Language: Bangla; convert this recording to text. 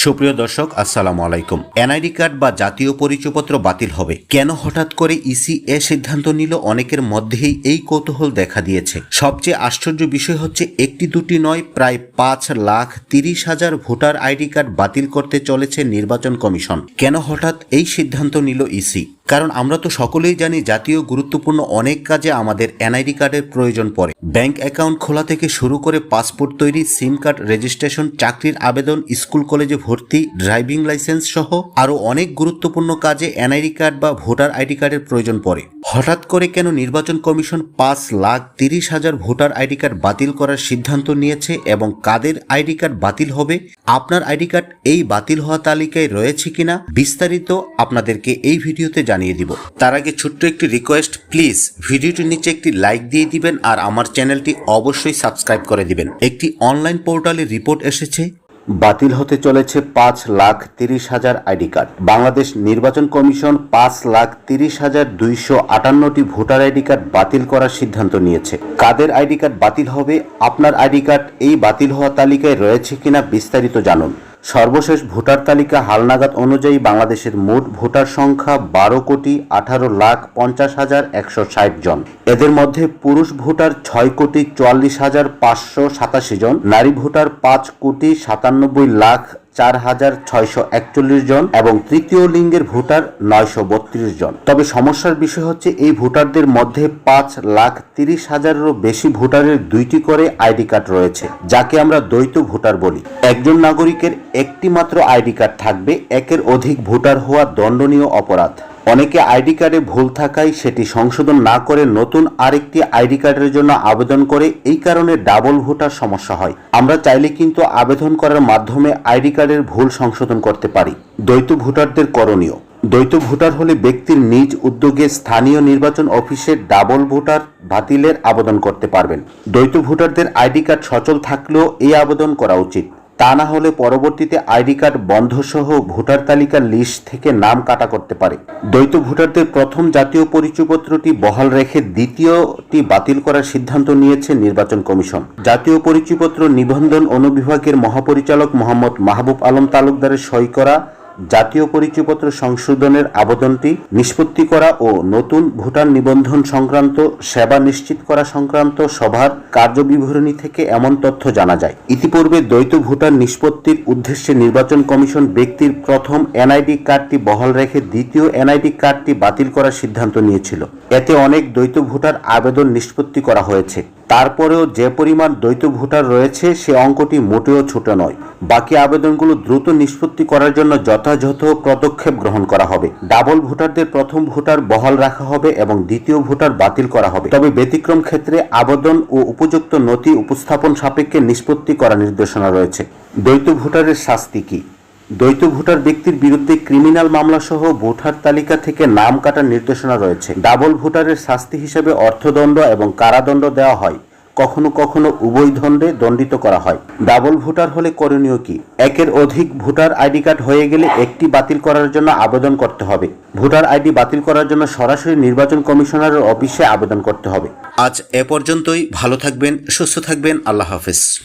সুপ্রিয় দর্শক, আসসালামু আলাইকুম। এনআইডি কার্ড বা জাতীয় পরিচয়পত্র বাতিল হবে কেন, হঠাৎ করে ইসি এ সিদ্ধান্ত নিল, অনেকের মধ্যেই এই কৌতূহল দেখা দিয়েছে। সবচেয়ে আশ্চর্য বিষয় হচ্ছে, একটি দুটি নয়, প্রায় 5,30,000 ভোটার আইডি কার্ড বাতিল করতে চলেছে নির্বাচন কমিশন। কেন হঠাৎ এই সিদ্ধান্ত নিল ইসি? কারণ আমরা তো সকলেই জানি, জাতীয় গুরুত্বপূর্ণ অনেক কাজে আমাদের এনআইডি কার্ডের প্রয়োজন পড়ে। ব্যাংক অ্যাকাউন্ট খোলা থেকে শুরু করে পাসপোর্ট তৈরি, সিম কার্ড রেজিস্ট্রেশন, চাকরির আবেদন, স্কুল কলেজে ভর্তি, ড্রাইভিং লাইসেন্স সহ আরও অনেক গুরুত্বপূর্ণ কাজে এনআইডি কার্ড বা ভোটার আইডি কার্ডের প্রয়োজন পড়ে। হঠাৎ করে কেন নির্বাচন কমিশন 5,30,000 ভোটার আইডি কার্ড বাতিল করার সিদ্ধান্ত নিয়েছে এবং কাদের আইডি কার্ড বাতিল হবে? আপনার আইডি কার্ড এই বাতিল হওয়া তালিকায় রয়েছে কিনা, বিস্তারিত আপনাদেরকে এই ভিডিওতে জানিয়ে দিব। তার আগে ছোট্ট একটি রিকোয়েস্ট, প্লিজ ভিডিওটির নিচে একটি লাইক দিয়ে দিবেন আর আমার চ্যানেলটি অবশ্যই সাবস্ক্রাইব করে দিবেন। একটি অনলাইন পোর্টালে রিপোর্ট এসেছে, বাতিল হতে চলেছে 5,30,000 আইডি কার্ড। বাংলাদেশ নির্বাচন কমিশন 5,30,258টি ভোটার আইডি কার্ড বাতিল করার সিদ্ধান্ত নিয়েছে। কাদের আইডি কার্ড বাতিল হবে, আপনার আইডি কার্ড এই বাতিল হওয়া তালিকায় রয়েছে কিনা, বিস্তারিত জানুন। সর্বশেষ ভোটার তালিকা হালনাগাদ অনুযায়ী বাংলাদেশের মোট ভোটার সংখ্যা 12,18,50,160 জন। এদের মধ্যে পুরুষ ভোটার 6,44,587 জন, নারী ভোটার 5,97,04,641 জন এবং তৃতীয় লিঙ্গের ভোটার 932 জন। তবে সমস্যার বিষয় হচ্ছে, এই ভোটারদের মধ্যে 5,30,000-এরও বেশি ভোটারের দুইটি করে আইডি কার্ড রয়েছে, যাকে আমরা দ্বৈত ভোটার বলি। একজন নাগরিকের একটি মাত্র আইডি কার্ড থাকবে, একের অধিক ভোটার হওয়া দণ্ডনীয় অপরাধ। অনেকে আইডি কার্ডে ভুল থাকায় সেটি সংশোধন না করে নতুন আরেকটি আইডি কার্ডের জন্য আবেদন করে, এই কারণে ডাবল ভোটার সমস্যা হয়। আমরা চাইলে কিন্তু আবেদন করার মাধ্যমে আইডি কার্ডের ভুল সংশোধন করতে পারি। দ্বৈত ভোটারদের করণীয়: দ্বৈত ভোটার হলে ব্যক্তির নিজ উদ্যোগে স্থানীয় নির্বাচন অফিসে ডাবল ভোটার বাতিলের আবেদন করতে পারবেন। দ্বৈত ভোটারদের আইডি কার্ড সচল থাকলেও এই আবেদন করা উচিত। তা না হলে পরবর্তীতে আইডি কার্ড বন্ধ সহ ভোটার তালিকার লিস্ট থেকে নাম কাটা করতে পারে। দ্বৈত ভোটারদের প্রথম জাতীয় পরিচয়পত্রটি বহাল রেখে দ্বিতীয়টি বাতিল করার সিদ্ধান্ত নিয়েছে নির্বাচন কমিশন। জাতীয় পরিচয়পত্র নিবন্ধন অনুবিভাগের মহাপরিচালক মোহাম্মদ মাহবুব আলম তালুকদারের সই করা জাতীয় পরিচয়পত্র সংশোধনের আবেদনটি নিষ্পত্তি করা ও নতুন ভোটার নিবন্ধন সংক্রান্ত সেবা নিশ্চিত করা সংক্রান্ত সভার কার্যবিবরণী থেকে এমন তথ্য জানা যায়। ইতিপূর্বে দ্বৈত ভোটার নিষ্পত্তির উদ্দেশ্যে নির্বাচন কমিশন ব্যক্তির প্রথম এনআইডি কার্ডটি বহাল রেখে দ্বিতীয় এনআইডি কার্ডটি বাতিল করার সিদ্ধান্ত নিয়েছিল। এতে অনেক দ্বৈত ভোটার আবেদন নিষ্পত্তি করা হয়েছে। তারপরেও যে পরিমাণ দ্বৈত ভোটার রয়েছে, সে অঙ্কটি মোটেও ছোট নয়। বাকি আবেদনগুলো দ্রুত নিষ্পত্তি করার জন্য যথাযথ পদক্ষেপ গ্রহণ করা হবে। ডাবল ভোটারদের প্রথম ভোটার বহাল রাখা হবে এবং দ্বিতীয় ভোটার বাতিল করা হবে। তবে ব্যতিক্রম ক্ষেত্রে আবেদন ও উপযুক্ত নথি উপস্থাপন সাপেক্ষে নিষ্পত্তি করার নির্দেশনা রয়েছে। দ্বৈত ভোটারের শাস্তি কি? দ্বৈত ভোটার ব্যক্তির বিরুদ্ধে ক্রিমিনাল মামলা সহ ভোটার তালিকা থেকে নাম কাটার নির্দেশনা রয়েছে। ডাবল ভোটারের শাস্তি হিসেবে অর্থদণ্ড এবং কারাদণ্ড দেওয়া হয়, কখনো কখনো উভয় দণ্ডে দণ্ডিত করা হয়। ডাবল ভোটার হলে করণীয় কি? একের অধিক ভোটার আইডি কার্ড হয়ে গেলে একটি বাতিল করার জন্য আবেদন করতে হবে। ভোটার আইডি বাতিল করার জন্য সরাসরি নির্বাচন কমিশনারের অফিসে আবেদন করতে হবে। আজ এ পর্যন্তই। ভালো থাকবেন, সুস্থ থাকবেন। আল্লাহ হাফেজ।